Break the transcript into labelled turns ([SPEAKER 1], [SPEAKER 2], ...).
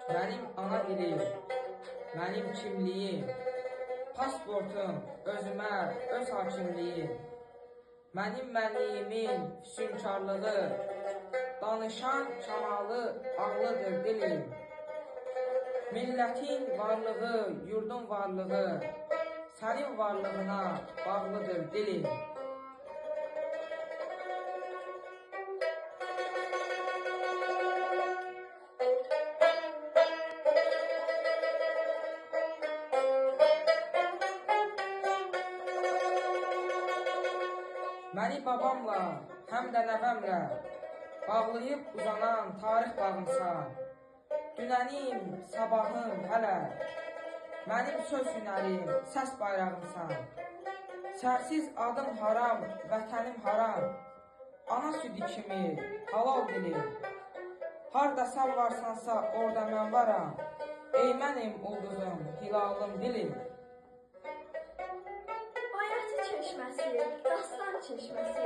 [SPEAKER 1] Mənim ana dilim, mənim kimliyim, pasportum, özümə öz hakimliyim, mənim mənliyimin füsunkarlığı, danışan kamalı ağlıdır dilim. Millətin varlığı, yurdun varlığı, sənin varlığına bağlıdır dilim. Məni babamla, həm də nəvəmlə bağlayıb uzanan tarix bağımsan. Dünənim, sabahım hələ, mənim söz hünərim, səs bayrağımsan. Sərsiz adım haram, vətənim haram, ana südü kimi halal dilim. Harda sən varsansa, orada mən varam, ey mənim ulduzum, hilalım dilim.
[SPEAKER 2] Bayatı çeşməsi, dastan çeşməsi,